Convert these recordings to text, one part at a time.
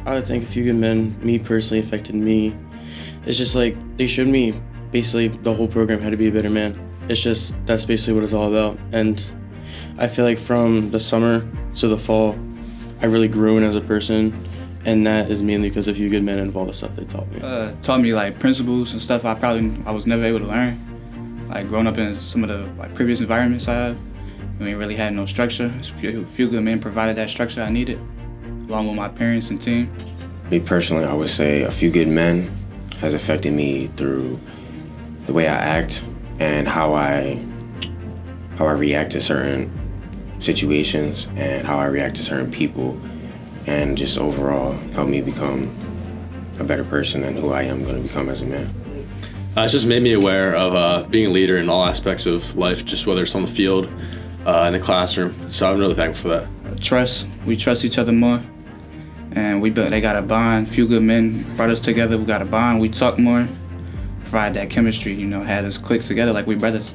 I would think a few good men, me personally, affected me. It's just like they showed me basically the whole program how to be a better man. It's just that's basically what it's all about. And I feel like from the summer to the fall, I really grew in as a person, and that is mainly because of a few good men and of all the stuff they taught me. Taught me like principles and stuff I was never able to learn. Like growing up in some of the like previous environments I had, we ain't really had no structure. A few good men provided that structure I needed, along with my parents and team. Me personally, I would say a few good men has affected me through the way I act and how I react to certain situations and how I react to certain people, and just overall help me become a better person and who I am going to become as a man. It's just made me aware of being a leader in all aspects of life, just whether it's on the field, in the classroom. So I'm really thankful for that. Trust. We trust each other more. And they got a bond. Few good men brought us together. We got a bond. We talk more. Provide that chemistry, had us click together like we brothers.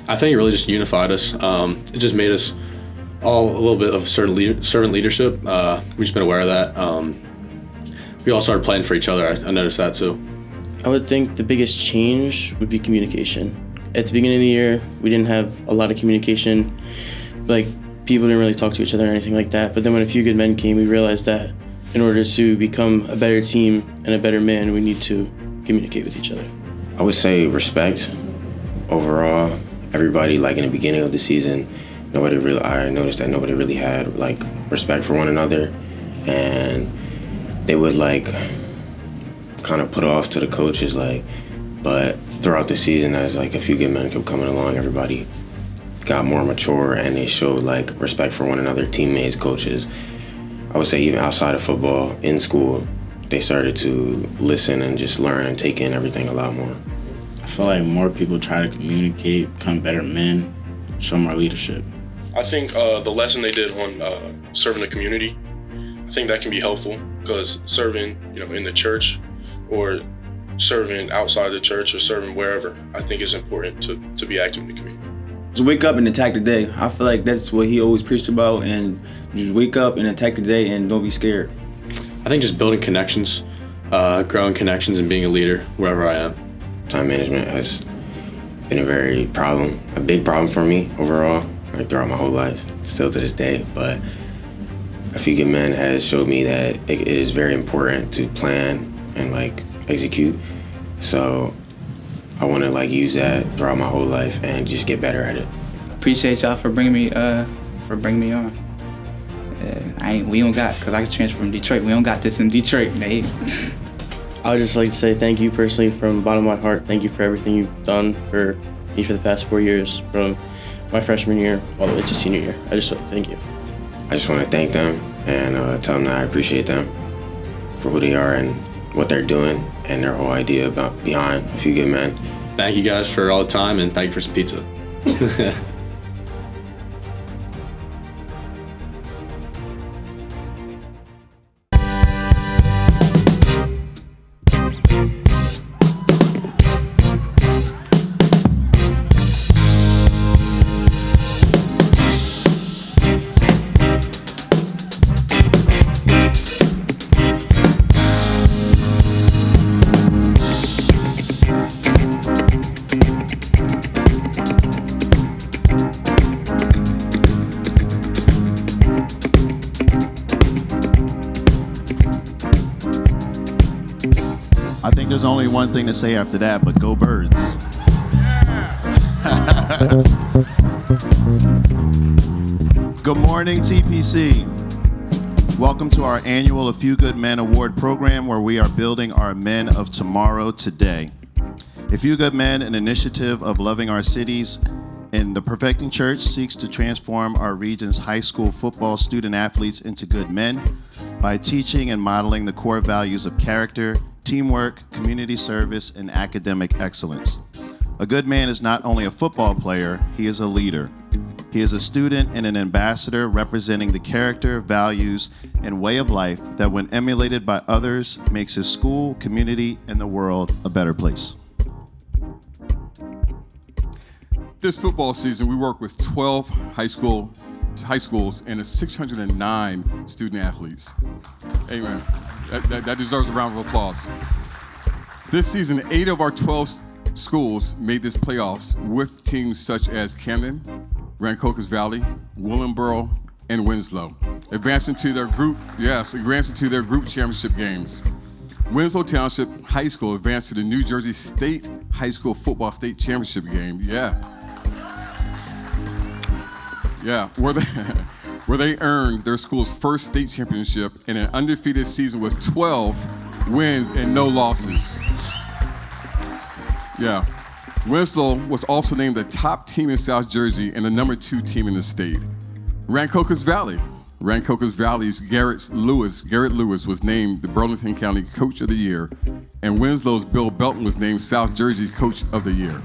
I think it really just unified us. It just made us all a little bit of servant leadership. We've just been aware of that. We all started playing for each other. I noticed that too. I would think the biggest change would be communication. At the beginning of the year, we didn't have a lot of communication. Like, people didn't really talk to each other or anything like that. But then when a few good men came, we realized that in order to become a better team and a better man, we need to communicate with each other. I would say respect overall. Everybody, like in the beginning of the season, I noticed that nobody really had like respect for one another, and they would like kind of put off to the coaches, but throughout the season, as like a few good men kept coming along, everybody got more mature and they showed like respect for one another, teammates, coaches. I would say even outside of football, in school, they started to listen and just learn and take in everything a lot more. I feel like more people try to communicate, become better men, show more leadership. I think the lesson they did on serving the community, I think that can be helpful, because serving, in the church or serving outside the church or serving wherever, I think it's important to be active in the community. Just wake up and attack the day. I feel like that's what he always preached about, and just wake up and attack the day and don't be scared. I think just building connections, growing connections, and being a leader wherever I am. Time management has been a big problem for me overall, like throughout my whole life, still to this day. But a few good men has showed me that it is very important to plan and like execute. So I want to like use that throughout my whole life and just get better at it. Appreciate y'all for bringing me on. Because I transferred from Detroit. We don't got this in Detroit, mate. I would just like to say thank you personally from the bottom of my heart. Thank you for everything you've done for me for the past 4 years, from my freshman year all the way to senior year. I just want to thank you. I just want to thank them and tell them that I appreciate them for who they are and what they're doing and their whole idea behind a few good men. Thank you guys for all the time, and thank you for some pizza. I think there's only one thing to say after that, but go Birds. Good morning, TPC. Welcome to our annual A Few Good Men Award program, where we are building our men of tomorrow today. A Few Good Men, an initiative of loving our cities and the Perfecting Church, seeks to transform our region's high school football student athletes into good men by teaching and modeling the core values of character, teamwork, community service, and academic excellence. A good man is not only a football player, he is a leader. He is a student and an ambassador representing the character, values, and way of life that, when emulated by others, makes his school, community, and the world a better place. This football season, we work with 12 high school high schools and the 609 student athletes. Amen. That deserves a round of applause. This season, 8 of our 12 schools made this playoffs with teams such as Camden, Rancocas Valley, Willingboro, and Winslow, advancing to their group championship games. Winslow Township High School advanced to the New Jersey State High School Football State Championship game. Where they earned their school's first state championship in an undefeated season with 12 wins and no losses. Winslow was also named the top team in South Jersey and the number 2 team in the state. Rancocas Valley's Garrett Lewis was named the Burlington County Coach of the Year, and Winslow's Bill Belton was named South Jersey Coach of the Year.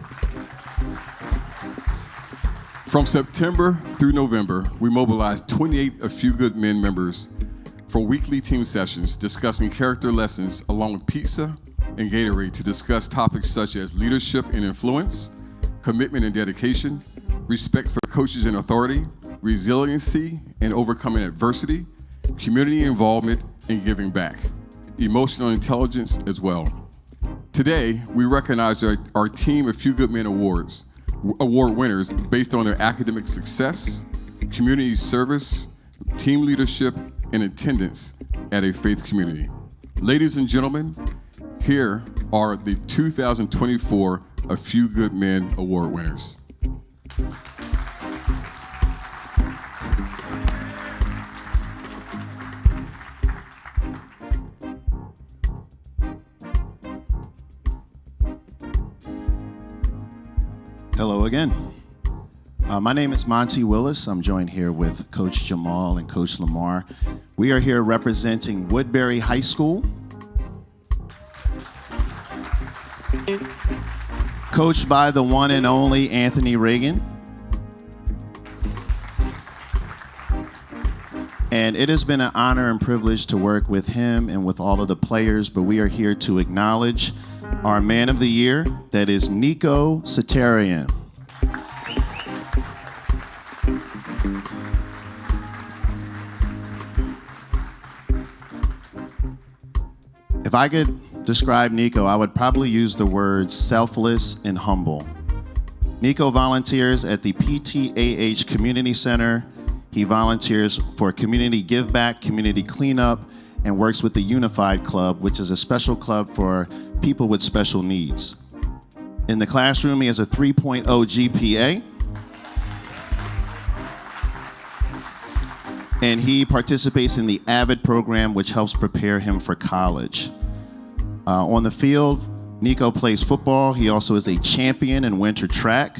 From September through November, we mobilized 28 A Few Good Men members for weekly team sessions discussing character lessons along with pizza and Gatorade to discuss topics such as leadership and influence, commitment and dedication, respect for coaches and authority, resiliency and overcoming adversity, community involvement and giving back, emotional intelligence as well. Today, we recognize our Team A Few Good Men award winners based on their academic success, community service, team leadership, and attendance at a faith community. Ladies and gentlemen, here are the 2024 A Few Good Men award winners. Hello again. My name is Monty Willis. I'm joined here with Coach Jamal and Coach Lamar. We are here representing Woodbury High School, coached by the one and only Anthony Reagan. And it has been an honor and privilege to work with him and with all of the players, but we are here to acknowledge our Man of the Year, that is Nico Satarian. If I could describe Nico, I would probably use the words selfless and humble. Nico volunteers at the PTAH Community Center. He volunteers for community give back, community cleanup, and works with the Unified Club, which is a special club for people with special needs. In the classroom, he has a 3.0 GPA. And he participates in the AVID program, which helps prepare him for college. On the field, Nico plays football. He also is a champion in winter track.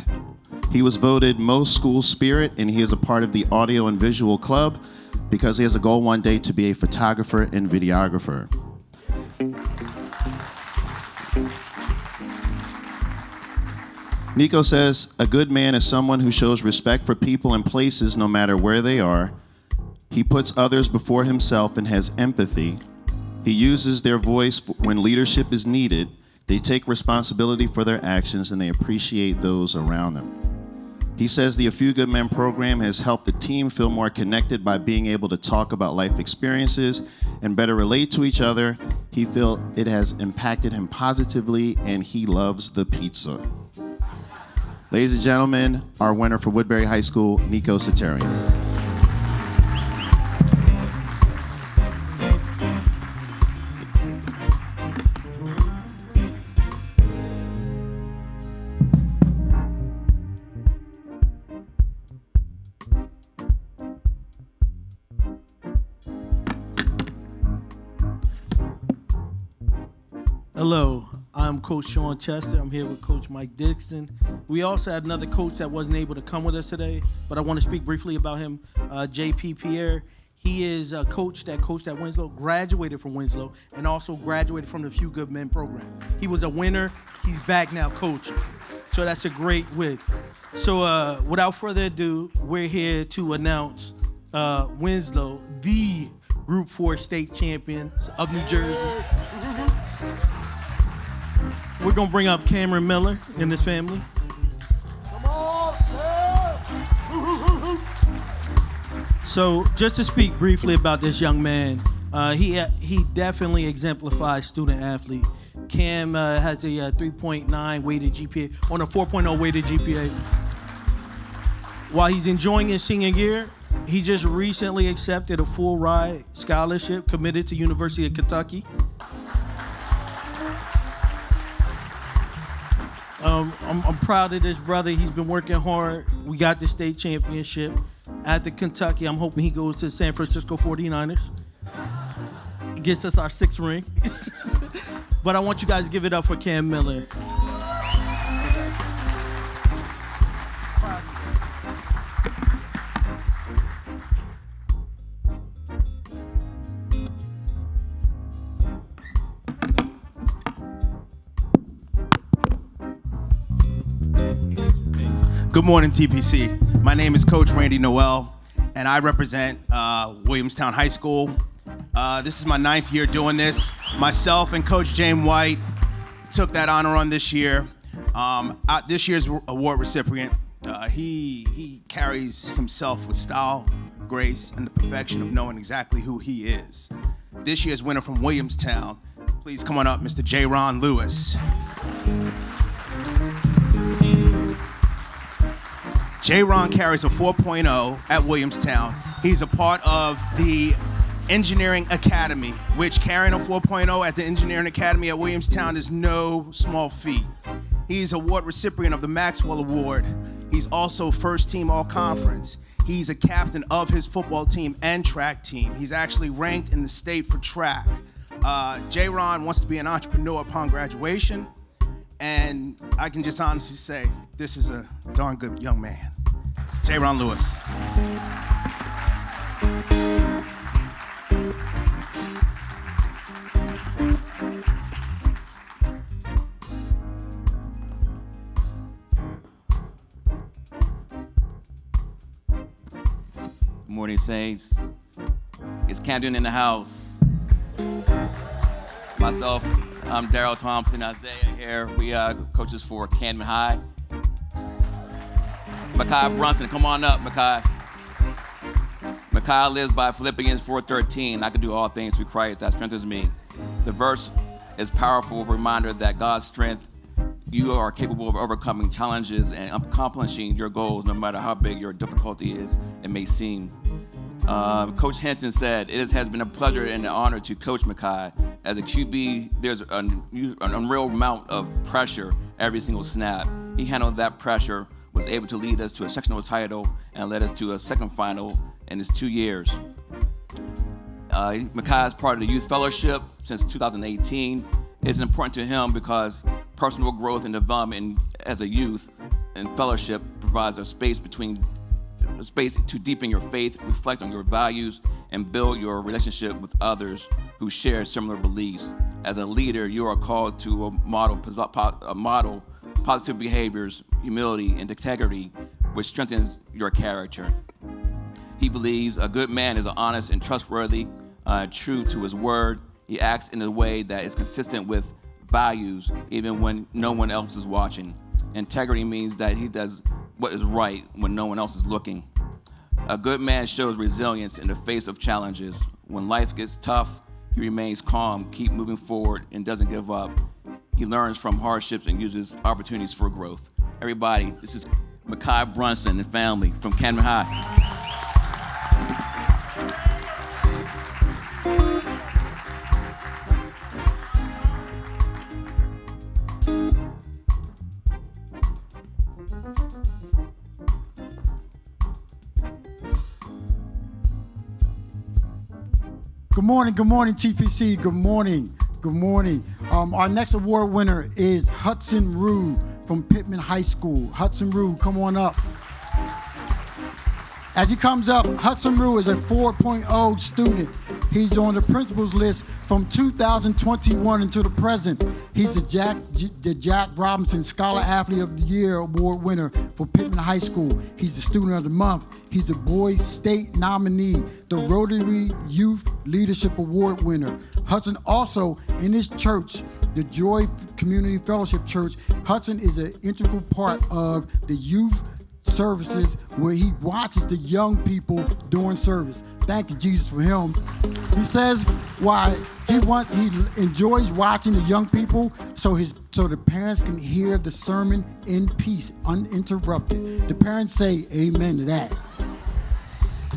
He was voted most school spirit, and he is a part of the audio and visual club because he has a goal one day to be a photographer and videographer. Nico says, a good man is someone who shows respect for people and places no matter where they are. He puts others before himself and has empathy. He uses their voice when leadership is needed. They take responsibility for their actions and they appreciate those around them. He says the A Few Good Men program has helped the team feel more connected by being able to talk about life experiences and better relate to each other. He feels it has impacted him positively and he loves the pizza. Ladies and gentlemen, our winner for Woodbury High School, Nico Satarian. Hello, I'm Coach Sean Chester. I'm here with Coach Mike Dixon. We also had another coach that wasn't able to come with us today, but I want to speak briefly about him, J.P. Pierre. He is a coach that coached at Winslow, graduated from Winslow, and also graduated from the Few Good Men program. He was a winner. He's back now coaching. So that's a great win. So without further ado, we're here to announce Winslow, the Group 4 state champions of New Jersey. We're going to bring up Cameron Miller and his family. Come on, So just to speak briefly about this young man, he definitely exemplifies student athlete. Cam has a 3.9 weighted GPA on a 4.0 weighted GPA. While he's enjoying his senior year, he just recently accepted a full ride scholarship committed to University of Kentucky. I'm proud of this brother. He's been working hard. We got the state championship at the Kentucky. I'm hoping he goes to the San Francisco 49ers. Gets us our 6th ring. But I want you guys to give it up for Cam Miller. Good morning, TPC. My name is Coach Randy Noel, and I represent Williamstown High School. This is my 9th year doing this. Myself and Coach James White took that honor on this year. This year's award recipient, he carries himself with style, grace, and the perfection of knowing exactly who he is. This year's winner from Williamstown, please come on up, Mr. J-Ron Lewis. J-Ron carries a 4.0 at Williamstown. He's a part of the Engineering Academy, which carrying a 4.0 at the Engineering Academy at Williamstown is no small feat. He's award recipient of the Maxwell Award. He's also first team all-conference. He's a captain of his football team and track team. He's actually ranked in the state for track. J-Ron wants to be an entrepreneur upon graduation, and I can just honestly say, this is a darn good young man. J-Ron Lewis. Good morning, Saints. It's Camden in the house. Myself, I'm Daryl Thompson, Isaiah here. We coaches for Camden High. Mekhi Brunson, come on up, Mekhi. Mekhi lives by Philippians 4:13. I can do all things through Christ that strengthens me. The verse is a powerful reminder that God's strength, you are capable of overcoming challenges and accomplishing your goals no matter how big your difficulty is, it may seem. Coach Henson said, it has been a pleasure and an honor to coach Mekhi. As a QB, there's an unreal amount of pressure every single snap. He handled that pressure, was able to lead us to a sectional title, and led us to a second final in his 2 years. Mekhi is part of the youth fellowship since 2018. It's important to him because personal growth and development as a youth and fellowship provides a space to deepen your faith, reflect on your values, and build your relationship with others who share similar beliefs. As a leader, you are called to model positive behaviors, humility, and integrity, which strengthens your character. He believes a good man is honest and trustworthy, true to his word. He acts in a way that is consistent with values, even when no one else is watching. Integrity means that he does what is right when no one else is looking. A good man shows resilience in the face of challenges. When life gets tough, he remains calm, keeps moving forward, and doesn't give up. He learns from hardships and uses opportunities for growth. Everybody, this is Mekhi Brunson and family from Camden High. Good morning, TPC. Good morning. Our next award winner is Hudson Rue from Pittman High School. Hudson Rue, come on up. As he comes up, Hudson Rue is a 4.0 student. He's on the principal's list from 2021 until the present. He's the Jack Robinson Scholar Athlete of the Year Award winner for Pittman High School. He's the Student of the Month. He's a Boys State nominee, the Rotary Youth Leadership Award winner. Hudson also, in his church, the Joy Community Fellowship Church, Hudson is an integral part of the youth services where he watches the young people during service. Thank you, Jesus, for him. He says why he enjoys watching the young people so the parents can hear the sermon in peace, uninterrupted. The parents say amen to that.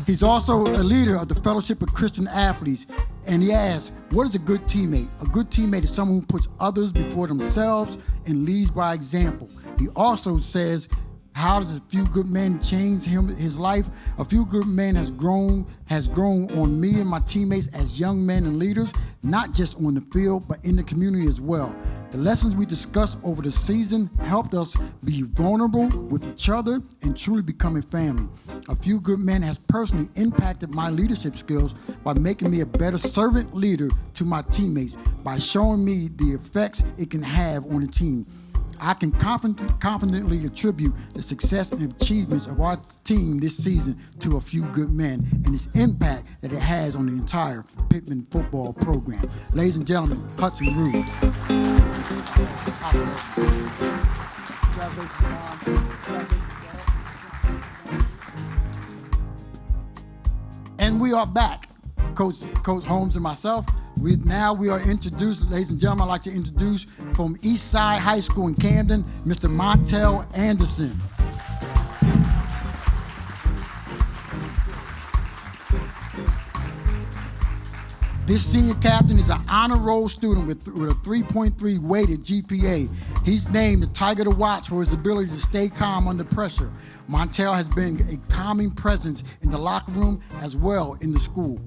He's also a leader of the Fellowship of Christian Athletes, and he asks, what is a good teammate? A good teammate is someone who puts others before themselves and leads by example. He also says, how does A Few Good Men change his life? A Few Good Men has grown on me and my teammates as young men and leaders, not just on the field, but in the community as well. The lessons we discussed over the season helped us be vulnerable with each other and truly become a family. A Few Good Men has personally impacted my leadership skills by making me a better servant leader to my teammates, by showing me the effects it can have on the team. I can confidently attribute the success and achievements of our team this season to A Few Good Men and its impact that it has on the entire Pittman football program. Ladies and gentlemen, Hudson Rue. And we are back, Coach Holmes and myself. We are introduced, ladies and gentlemen, I'd like to introduce from Eastside High School in Camden, Mr. Montel Anderson. This senior captain is an honor roll student with a 3.3 weighted GPA. He's named the Tiger to watch for his ability to stay calm under pressure. Montel has been a calming presence in the locker room as well in the school.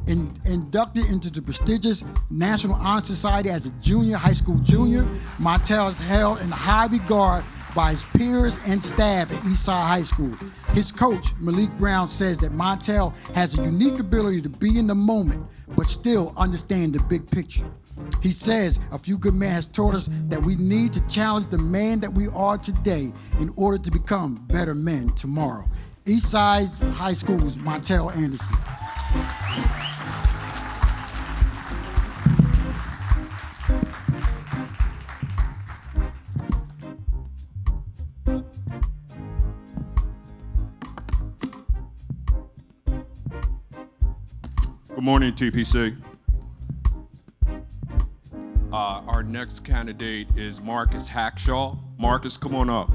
Inducted into the prestigious National Honor Society as a high school junior, Montel is held in high regard by his peers and staff at Eastside High School. His coach, Malik Brown, says that Montel has a unique ability to be in the moment, but still understand the big picture. He says A Few Good Men has taught us that we need to challenge the man that we are today in order to become better men tomorrow. Eastside High School's Montel Anderson. Good morning, TPC. Our next candidate is Marcus Hackshaw. Marcus, come on up.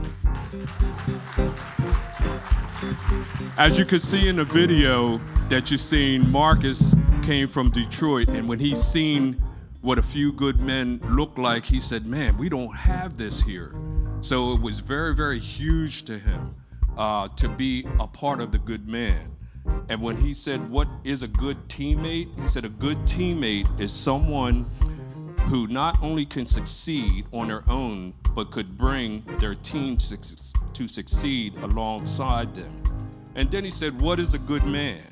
As you can see in the video that you've seen, Marcus came from Detroit, and when he seen what A Few Good Men look like, he said, man, we don't have this here. So it was very, very huge to him to be a part of the Good Man. And when he said, what is a good teammate? He said, a good teammate is someone who not only can succeed on their own, but could bring their team to succeed alongside them. And then he said, what is a good man?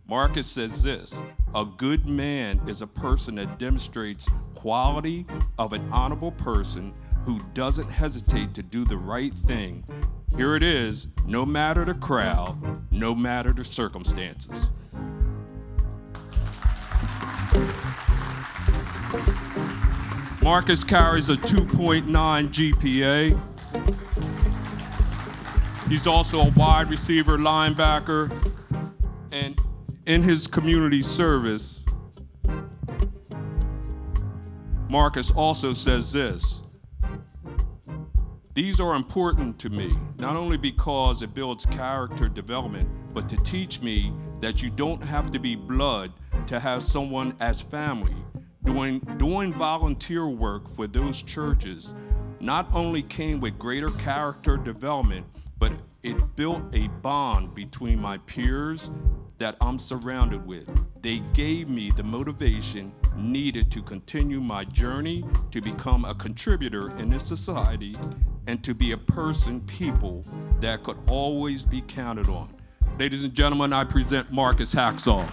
Marcus says this: a good man is a person that demonstrates quality of an honorable person who doesn't hesitate to do the right thing. Here it is, no matter the crowd, no matter the circumstances. Marcus carries a 2.9 GPA. He's also a wide receiver, linebacker, and in his community service, Marcus also says this: these are important to me, not only because it builds character development, but to teach me that you don't have to be blood to have someone as family. Doing volunteer work for those churches not only came with greater character development, but it built a bond between my peers that I'm surrounded with. They gave me the motivation needed to continue my journey to become a contributor in this society and to be a people that could always be counted on. Ladies and gentlemen, I present Marcus Hackshaw.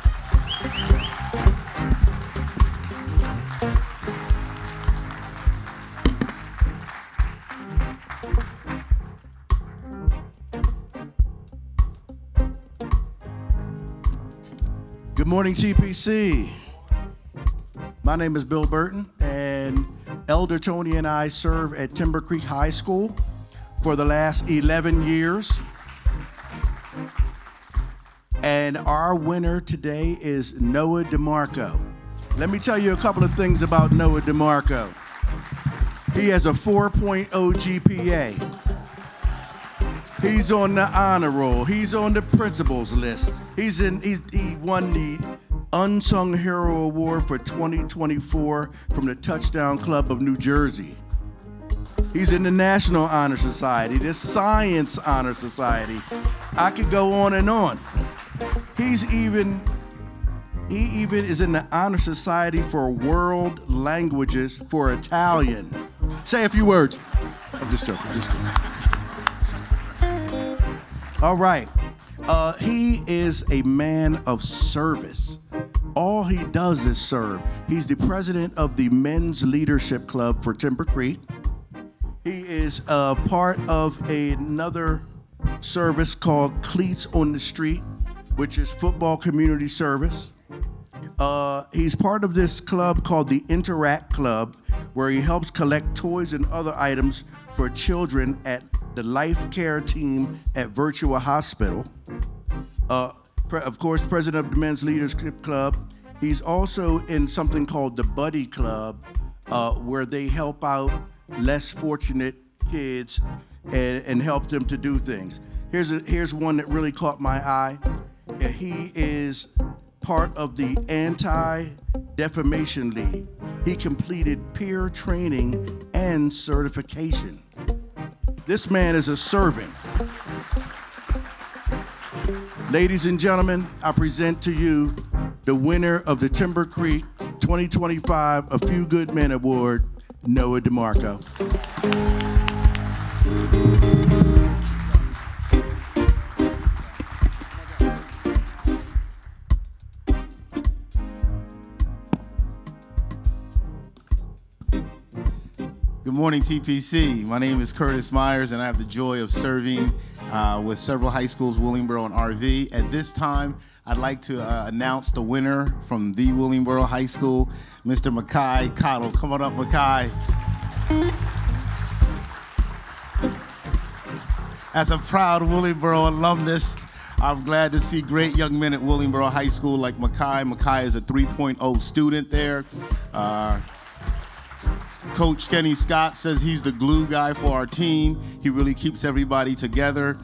Good morning, TPC. My name is Bill Burton, and Elder Tony and I serve at Timber Creek High School for the last 11 years. And our winner today is Noah DeMarco. Let me tell you a couple of things about Noah DeMarco. He has a 4.0 GPA. He's on the honor roll. He's on the principals list. He won the Unsung Hero Award for 2024 from the Touchdown Club of New Jersey. He's in the National Honor Society, the Science Honor Society. I could go on and on. He even is in the Honor Society for World Languages for Italian. Say a few words. I'm just joking. All right. He is a man of service. All he does is serve. He's the president of the Men's Leadership Club for Timber Creek. He is part of another service called Cleats on the Street, which is football community service. He's part of this club called the Interact Club, where he helps collect toys and other items for children at the life care team at Virtua Hospital. Of course, president of the Men's Leadership Club. He's also in something called the Buddy Club, where they help out less fortunate kids and help them to do things. Here's one that really caught my eye. He is part of the Anti-Defamation League. He completed peer training and certification. This man is a servant. Ladies and gentlemen, I present to you the winner of the Timber Creek 2025 A Few Good Men Award, Noah DeMarco. Good morning, TPC. My name is Curtis Myers, and I have the joy of serving with several high schools, Willingboro and RV. At this time, I'd like to announce the winner from the Willingboro High School, Mr. Makai Cottle. Come on up, Makai. As a proud Willingboro alumnus, I'm glad to see great young men at Willingboro High School like Makai. Makai is a 3.0 student there. Coach Kenny Scott says he's the glue guy for our team. He really keeps everybody together.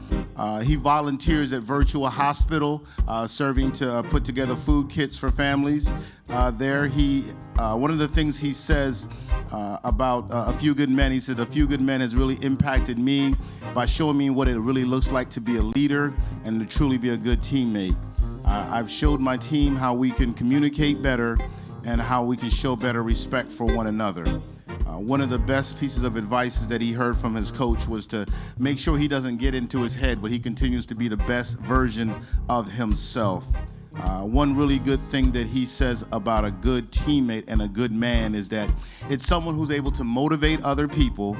He volunteers at Virtua Hospital, serving to put together food kits for families. One of the things he says about A Few Good Men, he said, A Few Good Men has really impacted me by showing me what it really looks like to be a leader and to truly be a good teammate. I've showed my team how we can communicate better and how we can show better respect for one another. One of the best pieces of advice that he heard from his coach was to make sure he doesn't get into his head, but he continues to be the best version of himself. One really good thing that he says about a good teammate and a good man is that it's someone who's able to motivate other people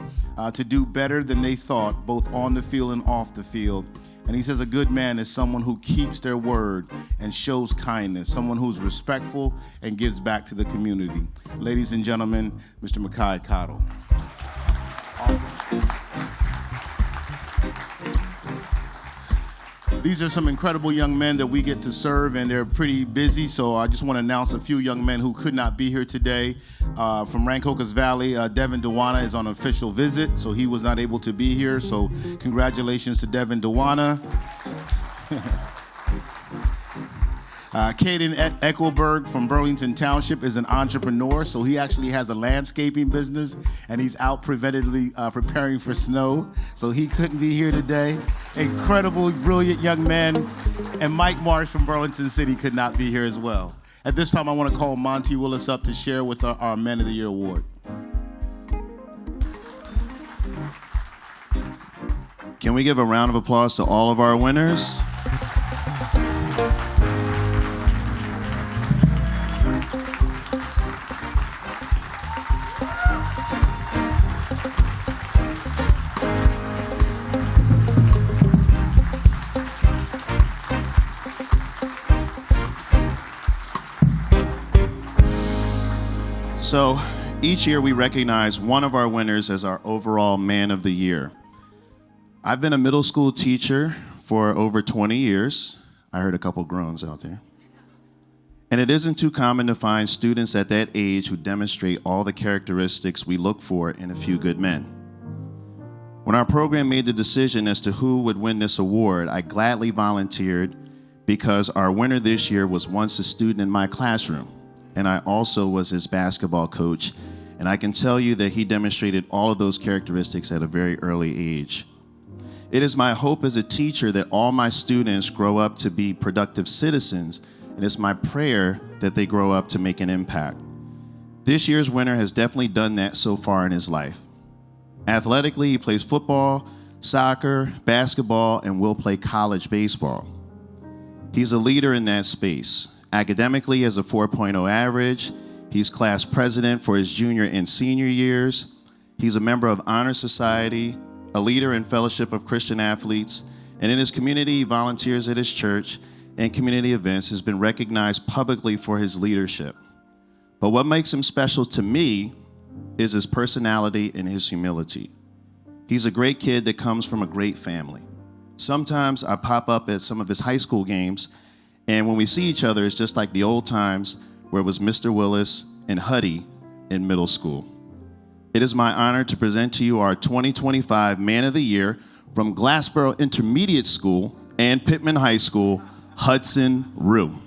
to do better than they thought, both on the field and off the field. And he says a good man is someone who keeps their word and shows kindness, someone who's respectful and gives back to the community. Ladies and gentlemen, Mr. Makai Cottle. Awesome. These are some incredible young men that we get to serve, and they're pretty busy, so I just want to announce a few young men who could not be here today. From Rancocas Valley, Devin Dewana is on an official visit, so he was not able to be here, so congratulations to Devin Dewana. Caden Eckelberg from Burlington Township is an entrepreneur, so he actually has a landscaping business, and he's out preventatively preparing for snow, so he couldn't be here today. Incredible, brilliant young man. And Mike Marsh from Burlington City could not be here as well. At this time, I want to call Monty Willis up to share with our Men of the Year award. Can we give a round of applause to all of our winners? So each year we recognize one of our winners as our overall Man of the Year. I've been a middle school teacher for over 20 years. I heard a couple groans out there. And it isn't too common to find students at that age who demonstrate all the characteristics we look for in a few good men. When our program made the decision as to who would win this award, I gladly volunteered because our winner this year was once a student in my classroom, and I also was his basketball coach, and I can tell you that he demonstrated all of those characteristics at a very early age. It is my hope as a teacher that all my students grow up to be productive citizens, and it's my prayer that they grow up to make an impact. This year's winner has definitely done that so far in his life. Athletically, he plays football, soccer, basketball, and will play college baseball. He's a leader in that space. Academically, he has a 4.0 average. He's class president for his junior and senior years. He's a member of Honor Society, a leader in Fellowship of Christian Athletes, and in his community, he volunteers at his church and community events, has been recognized publicly for his leadership. But what makes him special to me is his personality and his humility. He's a great kid that comes from a great family. Sometimes I pop up at some of his high school games, and when we see each other, it's just like the old times where it was Mr. Willis and Huddy in middle school. It is my honor to present to you our 2025 Man of the Year from Glassboro Intermediate School and Pittman High School, Hudson Rue.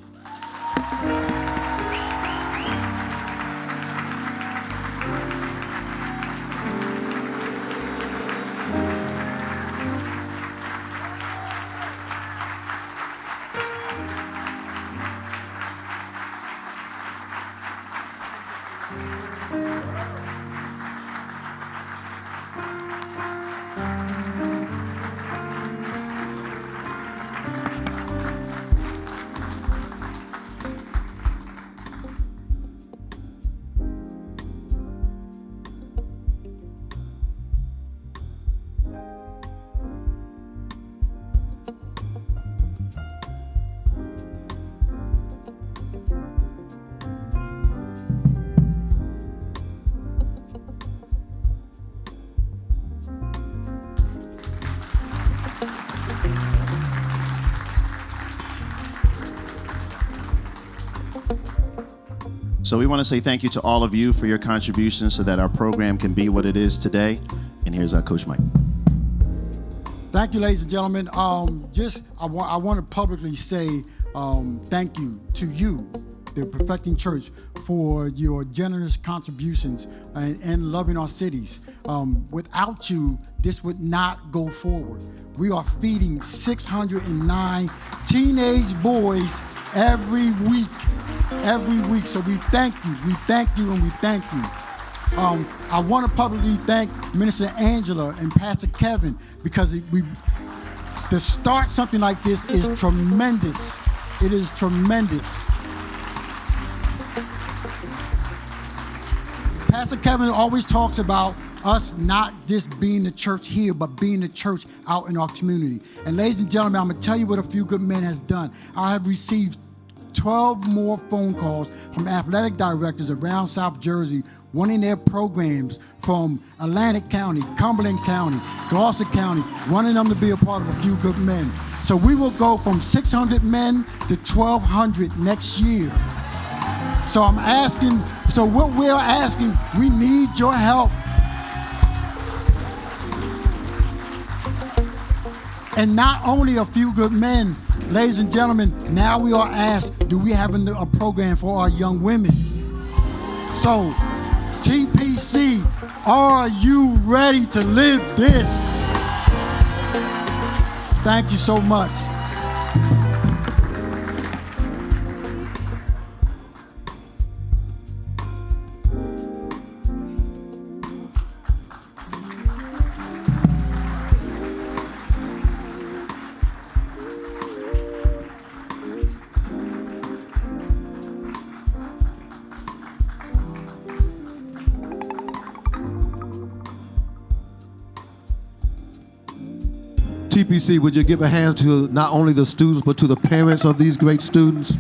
So we want to say thank you to all of you for your contributions so that our program can be what it is today. And here's our Coach Mike. Thank you, ladies and gentlemen. I want to publicly say thank you to you, the Perfecting Church, for your generous contributions and loving our cities. Without you, this would not go forward. We are feeding 609 teenage boys every week. So we thank you, and we thank you. I want to publicly thank Minister Angela and Pastor Kevin because to start something like this is tremendous. It is tremendous. Pastor Kevin always talks about us not just being the church here, but being the church out in our community. And ladies and gentlemen, I'm going to tell you what A Few Good Men has done. I have received 12 more phone calls from athletic directors around South Jersey wanting their programs from Atlantic County, Cumberland County, Gloucester County, wanting them to be a part of A Few Good Men. So we will go from 600 men to 1,200 next year. So what we're asking, we need your help. And not only A Few Good Men, ladies and gentlemen, now we are asked, do we have a program for our young women? So, TPC, are you ready to live this? Thank you so much. TPC, would you give a hand to not only the students, but to the parents of these great students?